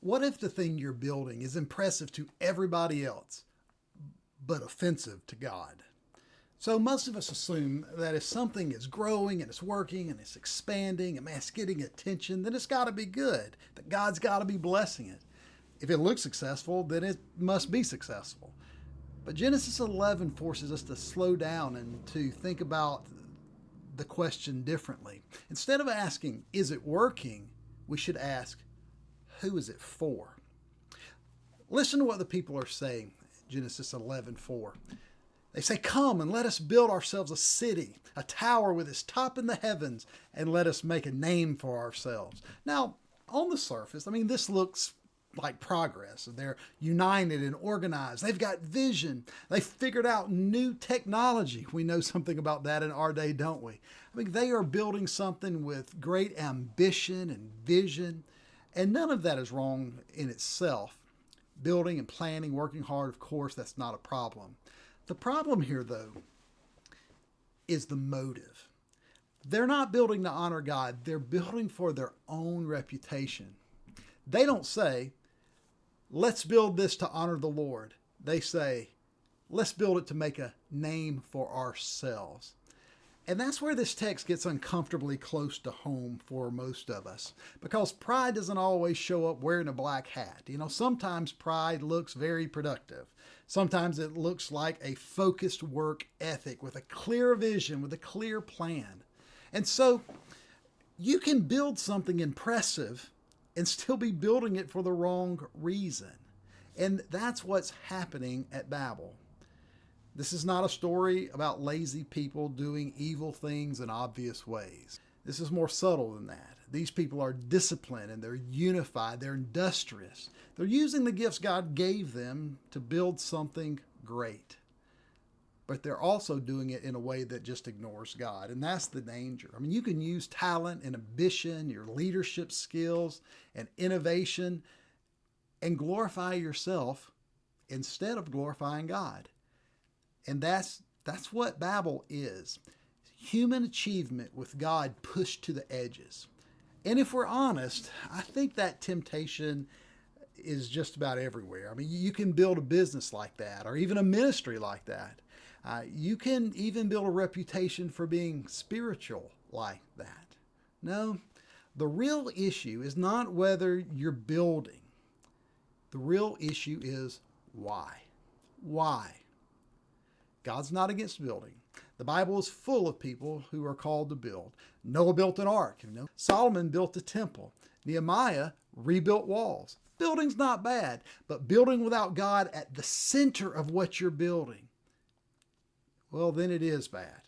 What if the thing you're building is impressive to everybody else, but offensive to God? So most of us assume that if something is growing and it's working and it's expanding and man, it's getting attention, then it's got to be good, that God's got to be blessing it. If it looks successful, then it must be successful. But Genesis 11 forces us to slow down and to think about the question differently. Instead of asking, is it working? We should ask, who is it for? Listen to what the people are saying, Genesis 11:4. They say, come and let us build ourselves a city, a tower with its top in the heavens, and let us make a name for ourselves. Now, on the surface, this looks like progress. They're united and organized. They've got vision. They've figured out new technology. We know something about that in our day, don't we? They are building something with great ambition and vision, and none of that is wrong in itself. Building and planning, working hard, of course, that's not a problem. The problem here, though, is the motive. They're not building to honor God. They're building for their own reputation. They don't say, let's build this to honor the Lord. They say, let's build it to make a name for ourselves. And that's where this text gets uncomfortably close to home for most of us, because pride doesn't always show up wearing a black hat. Sometimes pride looks very productive. Sometimes it looks like a focused work ethic with a clear vision, with a clear plan. And so you can build something impressive and still be building it for the wrong reason. And that's what's happening at Babel. This is not a story about lazy people doing evil things in obvious ways. This is more subtle than that. These people are disciplined and they're unified. They're industrious. They're using the gifts God gave them to build something great. But they're also doing it in a way that just ignores God. And that's the danger. You can use talent and ambition, your leadership skills and innovation, and glorify yourself instead of glorifying God. And that's what Babel is. Human achievement with God pushed to the edges. And if we're honest, I think that temptation is just about everywhere. You can build a business like that, or even a ministry like that. You can even build a reputation for being spiritual like that. No, the real issue is not whether you're building. The real issue is why. Why? God's not against building. The Bible is full of people who are called to build. Noah built an ark. Solomon built a temple. Nehemiah rebuilt walls. Building's not bad, but building without God at the center of what you're building, well, then it is bad.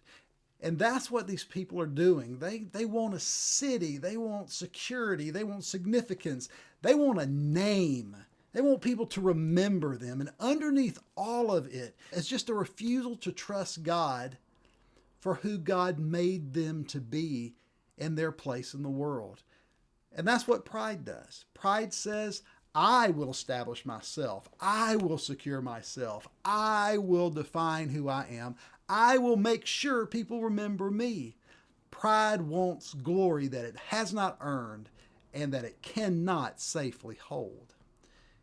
And that's what these people are doing. They want a city. They want security. They want significance. They want a name. They want people to remember them. And underneath all of it is just a refusal to trust God for who God made them to be in their place in the world. And that's what pride does. Pride says, I will establish myself. I will secure myself. I will define who I am. I will make sure people remember me. Pride wants glory that it has not earned and that it cannot safely hold.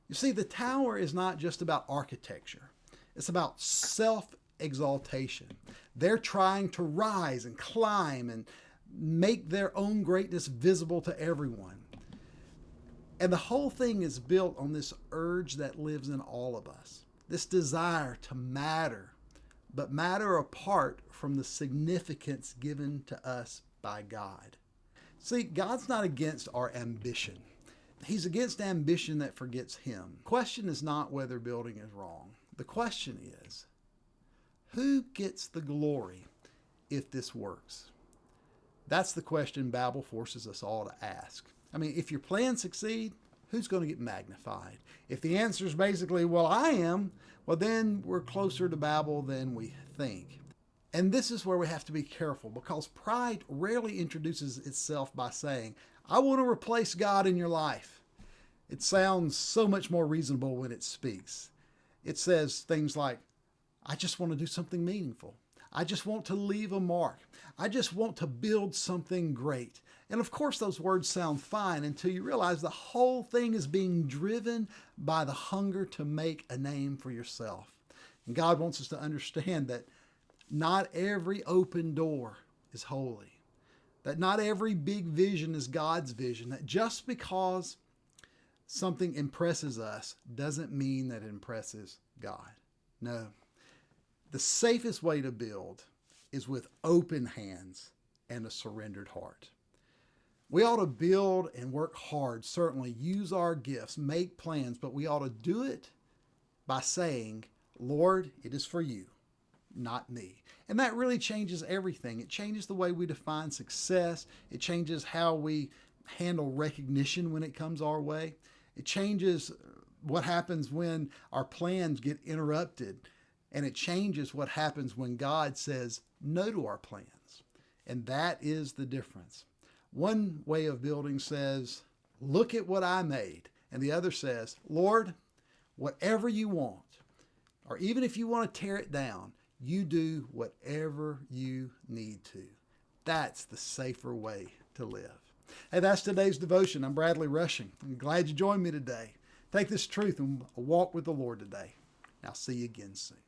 You see, the tower is not just about architecture. It's about self-exaltation. They're trying to rise and climb and make their own greatness visible to everyone. And the whole thing is built on this urge that lives in all of us. This desire to matter, but matter apart from the significance given to us by God. See, God's not against our ambition. He's against ambition that forgets Him. The question is not whether building is wrong. The question is, who gets the glory if this works? That's the question Babel forces us all to ask. If your plans succeed, who's going to get magnified? If the answer is basically, well, I am, well, then we're closer to Babel than we think. And this is where we have to be careful, because pride rarely introduces itself by saying, I want to replace God in your life. It sounds so much more reasonable when it speaks. It says things like, I just want to do something meaningful. I just want to leave a mark. I just want to build something great. And of course, those words sound fine until you realize the whole thing is being driven by the hunger to make a name for yourself. And God wants us to understand that not every open door is holy, that not every big vision is God's vision, that just because something impresses us doesn't mean that it impresses God. No. The safest way to build is with open hands and a surrendered heart. We ought to build and work hard, certainly use our gifts, make plans, but we ought to do it by saying, Lord, it is for you, not me. And that really changes everything. It changes the way we define success. It changes how we handle recognition when it comes our way. It changes what happens when our plans get interrupted. And it changes what happens when God says no to our plans. And that is the difference. One way of building says, look at what I made. And the other says, Lord, whatever you want, or even if you want to tear it down, you do whatever you need to. That's the safer way to live. Hey, that's today's devotion. I'm Bradley Rushing. I'm glad you joined me today. Take this truth and walk with the Lord today. I'll see you again soon.